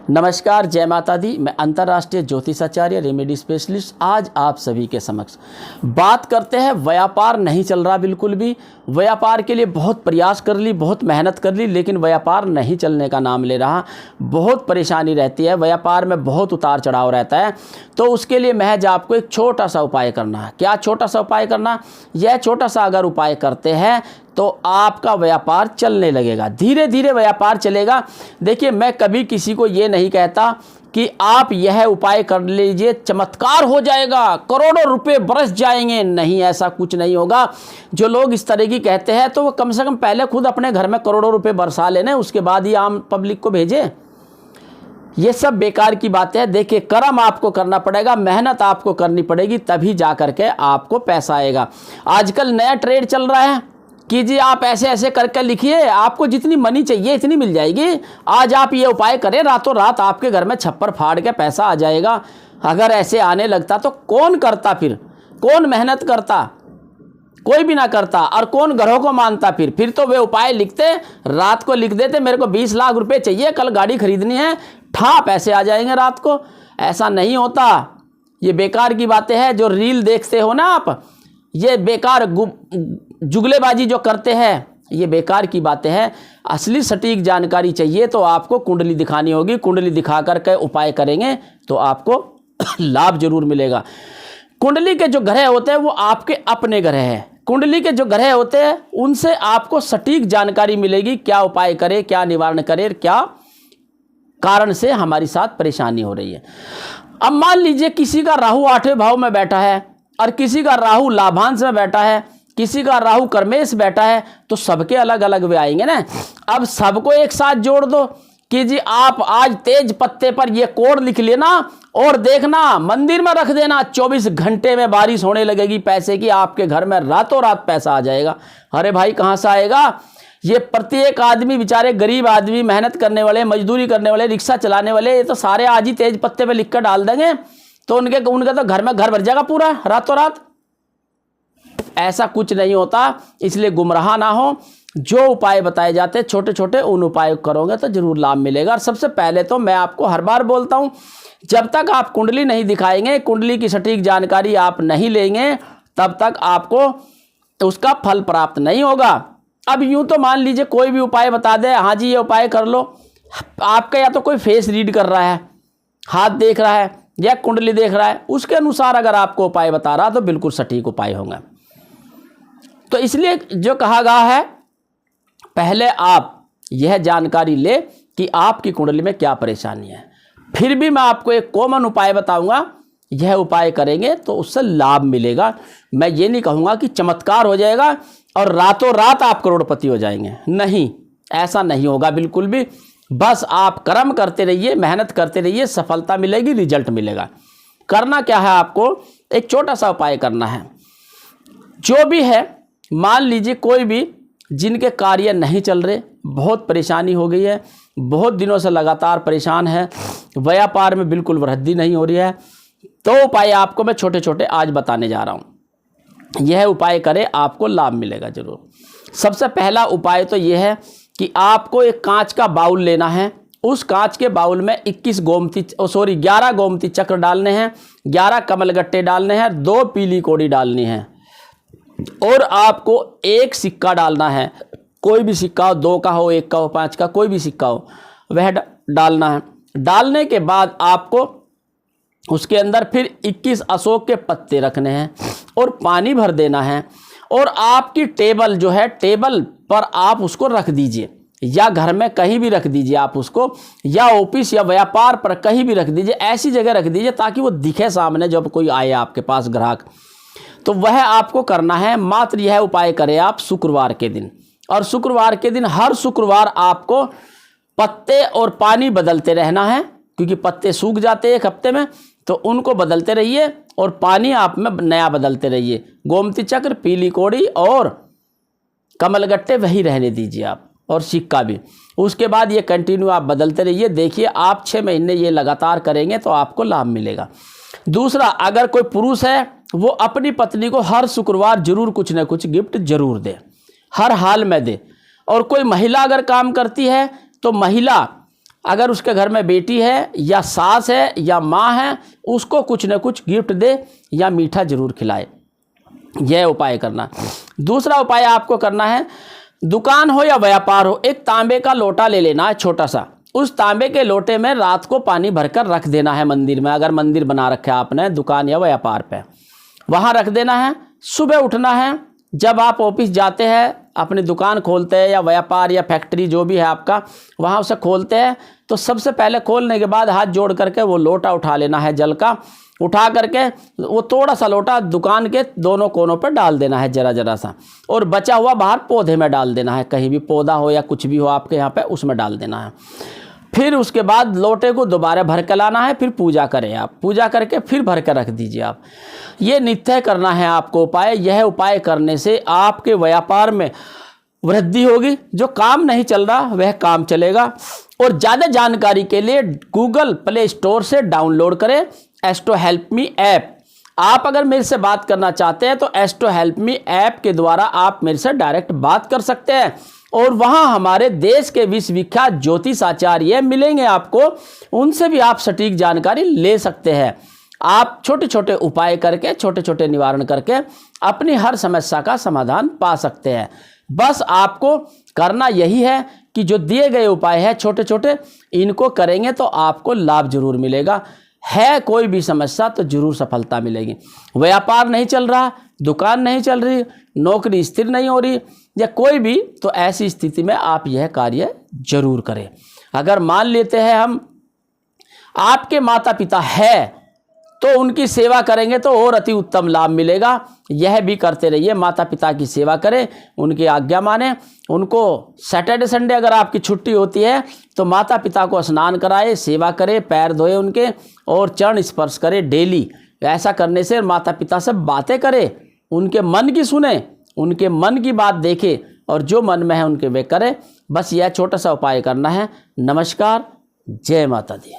नमस्कार, जय माता दी। मैं अंतर्राष्ट्रीय ज्योतिषाचार्य रेमेडी स्पेशलिस्ट आज आप सभी के समक्ष बात करते हैं। व्यापार नहीं चल रहा बिल्कुल भी। व्यापार के लिए बहुत प्रयास कर ली, बहुत मेहनत कर ली, लेकिन व्यापार नहीं चलने का नाम ले रहा। बहुत परेशानी रहती है, व्यापार में बहुत उतार चढ़ाव रहता है। तो उसके लिए महज आपको एक छोटा सा उपाय करना है। क्या छोटा सा उपाय करना? यह छोटा सा अगर उपाय करते हैं तो आपका व्यापार चलने लगेगा, धीरे धीरे व्यापार चलेगा। देखिए, मैं कभी किसी को ये नहीं कहता कि आप यह उपाय कर लीजिए चमत्कार हो जाएगा, करोड़ों रुपए बरस जाएंगे। नहीं, ऐसा कुछ नहीं होगा। जो लोग इस तरह की कहते हैं तो वो कम से कम पहले खुद अपने घर में करोड़ों रुपए बरसा लेने, उसके बाद ही आम पब्लिक को भेजें। ये सब बेकार की बातें हैं। देखिए, कर्म आपको करना पड़ेगा, मेहनत आपको करनी पड़ेगी, तभी जा करके आपको पैसा आएगा। आजकल नया ट्रेड चल रहा है कि जी आप ऐसे ऐसे करके लिखिए, आपको जितनी मनी चाहिए इतनी मिल जाएगी। आज आप ये उपाय करें, रातों रात आपके घर में छप्पर फाड़ के पैसा आ जाएगा। अगर ऐसे आने लगता तो कौन करता? फिर कौन मेहनत करता? कोई भी ना करता। और कौन घरों को मानता? फिर तो वे उपाय लिखते, रात को लिख देते मेरे को 20 लाख रुपए चाहिए, कल गाड़ी खरीदनी है, ठा पैसे आ जाएंगे रात को। ऐसा नहीं होता। ये बेकार की बातें हैं। जो रील देखते हो ना आप, ये बेकार जुगलेबाजी जो करते हैं, ये बेकार की बातें हैं। असली सटीक जानकारी चाहिए तो आपको कुंडली दिखानी होगी। कुंडली दिखा करके उपाय करेंगे तो आपको लाभ जरूर मिलेगा। कुंडली के जो ग्रह होते हैं वो आपके अपने ग्रह हैं। कुंडली के जो ग्रह होते हैं उनसे आपको सटीक जानकारी मिलेगी, क्या उपाय करें, क्या निवारण करें, क्या कारण से हमारी साथ परेशानी हो रही है। अब मान लीजिए किसी का राहु 8वें भाव में बैठा है और किसी का राहु लाभांश में बैठा है, किसी का राहु कर्मेश बैठा है, तो सबके अलग अलग वे आएंगे ना। अब सबको एक साथ जोड़ दो कि जी आप आज तेज पत्ते पर ये कोड लिख लेना और देखना, मंदिर में रख देना, 24 घंटे में बारिश होने लगेगी पैसे की, आपके घर में रातों रात पैसा आ जाएगा। अरे भाई, कहाँ से आएगा? ये प्रत्येक आदमी, बेचारे गरीब आदमी, मेहनत करने वाले, मजदूरी करने वाले, रिक्शा चलाने वाले, ये तो सारे आज ही तेज पत्ते पे लिख कर डाल देंगे तो उनके तो घर में घर भर जाएगा पूरा रातों रात। ऐसा कुछ नहीं होता, इसलिए गुमराह ना हो। जो उपाय बताए जाते हैं छोटे छोटे, उन उपाय करोगे तो जरूर लाभ मिलेगा। और सबसे पहले तो मैं आपको हर बार बोलता हूं, जब तक आप कुंडली नहीं दिखाएंगे, कुंडली की सटीक जानकारी आप नहीं लेंगे, तब तक आपको उसका फल प्राप्त नहीं होगा। अब यूं तो मान लीजिए कोई भी उपाय बता दे, हाँ जी ये उपाय कर लो, आपका या तो कोई फेस रीड कर रहा है, हाथ देख रहा है या कुंडली देख रहा है, उसके अनुसार अगर आपको उपाय बता रहा तो बिल्कुल सटीक उपाय होंगे। तो इसलिए जो कहा गया है, पहले आप यह जानकारी ले कि आपकी कुंडली में क्या परेशानी है। फिर भी मैं आपको एक कॉमन उपाय बताऊंगा, यह उपाय करेंगे तो उससे लाभ मिलेगा। मैं ये नहीं कहूँगा कि चमत्कार हो जाएगा और रातों रात आप करोड़पति हो जाएंगे, नहीं, ऐसा नहीं होगा बिल्कुल भी। बस आप कर्म करते रहिए, मेहनत करते रहिए, सफलता मिलेगी, रिजल्ट मिलेगा। करना क्या है? आपको एक छोटा सा उपाय करना है। जो भी है, मान लीजिए कोई भी जिनके कार्य नहीं चल रहे, बहुत परेशानी हो गई है, बहुत दिनों से लगातार परेशान है, व्यापार में बिल्कुल वृद्धि नहीं हो रही है, तो उपाय आपको मैं छोटे छोटे आज बताने जा रहा हूँ। यह उपाय करें, आपको लाभ मिलेगा जरूर। सबसे पहला उपाय तो यह है कि आपको एक कांच का बाउल लेना है। उस कांच के बाउल में 11 गोमती चक्र डालने हैं, 11 कमलगट्टे डालने हैं, 2 पीली कौड़ी डालनी है और आपको एक सिक्का डालना है। कोई भी सिक्का हो, 2 का हो, 1 का हो, 5 का, कोई भी सिक्का हो, वह डालना है। डालने के बाद आपको उसके अंदर फिर 21 अशोक के पत्ते रखने हैं और पानी भर देना है। और आपकी टेबल जो है, टेबल पर आप उसको रख दीजिए, या घर में कहीं भी रख दीजिए आप उसको, या ऑफिस या व्यापार पर कहीं भी रख दीजिए। ऐसी जगह रख दीजिए ताकि वो दिखे सामने जब कोई आए आपके पास ग्राहक। तो वह आपको करना है। मात्र यह उपाय करें आप शुक्रवार के दिन। और शुक्रवार के दिन, हर शुक्रवार आपको पत्ते और पानी बदलते रहना है, क्योंकि पत्ते सूख जाते हैं 1 हफ्ते में, तो उनको बदलते रहिए और पानी आप में नया बदलते रहिए। गोमती चक्र, पीली कौड़ी और कमलगट्टे वही रहने दीजिए आप, और सिक्का भी। उसके बाद ये कंटिन्यू आप बदलते रहिए। देखिए, आप 6 महीने ये लगातार करेंगे तो आपको लाभ मिलेगा। दूसरा, अगर कोई पुरुष है वो अपनी पत्नी को हर शुक्रवार जरूर कुछ ना कुछ गिफ्ट जरूर दे, हर हाल में दे। और कोई महिला अगर काम करती है तो महिला अगर उसके घर में बेटी है या सास है या माँ है, उसको कुछ न कुछ गिफ्ट दे या मीठा ज़रूर खिलाए। यह उपाय करना। दूसरा उपाय आपको करना है, दुकान हो या व्यापार हो, एक तांबे का लोटा ले लेना है छोटा सा। उस तांबे के लोटे में रात को पानी भरकर रख देना है मंदिर में। अगर मंदिर बना रखा है आपने दुकान या व्यापार पे, वहाँ रख देना है। सुबह उठना है, जब आप ऑफिस जाते हैं, अपनी दुकान खोलते हैं या व्यापार या फैक्ट्री जो भी है आपका, वहाँ उसे खोलते हैं, तो सबसे पहले खोलने के बाद हाथ जोड़ करके वो लोटा उठा लेना है जल का। उठा करके वो थोड़ा सा लोटा दुकान के दोनों कोनों पर डाल देना है, जरा जरा सा, और बचा हुआ बाहर पौधे में डाल देना है। कहीं भी पौधा हो या कुछ भी हो आपके यहाँ पे, उसमें डाल देना है। फिर उसके बाद लोटे को दोबारा भर के लाना है, फिर पूजा करें आप। पूजा करके फिर भर के रख दीजिए आप। ये नित्य करना है आपको उपाय। यह उपाय करने से आपके व्यापार में वृद्धि होगी। जो काम नहीं चल रहा वह काम चलेगा। और ज़्यादा जानकारी के लिए गूगल प्ले स्टोर से डाउनलोड करें एस्ट्रो हेल्प मी ऐप। आप अगर मेरे से बात करना चाहते हैं तो एस्ट्रो हेल्प मी ऐप के द्वारा आप मेरे से डायरेक्ट बात कर सकते हैं, और वहाँ हमारे देश के विश्वविख्यात ज्योतिष आचार्य मिलेंगे आपको। उनसे भी आप सटीक जानकारी ले सकते हैं। आप छोटे छोटे उपाय करके, छोटे छोटे निवारण करके अपनी हर समस्या का समाधान पा सकते हैं। बस आपको करना यही है कि जो दिए गए उपाय है छोटे छोटे, इनको करेंगे तो आपको लाभ जरूर मिलेगा। है कोई भी समस्या तो जरूर सफलता मिलेगी। व्यापार नहीं चल रहा, दुकान नहीं चल रही, नौकरी स्थिर नहीं हो रही, या कोई भी, तो ऐसी स्थिति में आप यह कार्य जरूर करें। अगर मान लेते हैं हम आपके माता पिता है तो उनकी सेवा करेंगे तो और अति उत्तम लाभ मिलेगा। यह भी करते रहिए, माता पिता की सेवा करें, उनकी आज्ञा माने। उनको सैटरडे संडे अगर आपकी छुट्टी होती है तो माता पिता को स्नान कराए, सेवा करें, पैर धोए उनके, और चरण स्पर्श करें डेली। ऐसा करने से माता पिता से बातें करें, उनके मन की सुने, उनके मन की बात देखें, और जो मन में है उनके वे करें। बस यह छोटा सा उपाय करना है। नमस्कार, जय माता दी।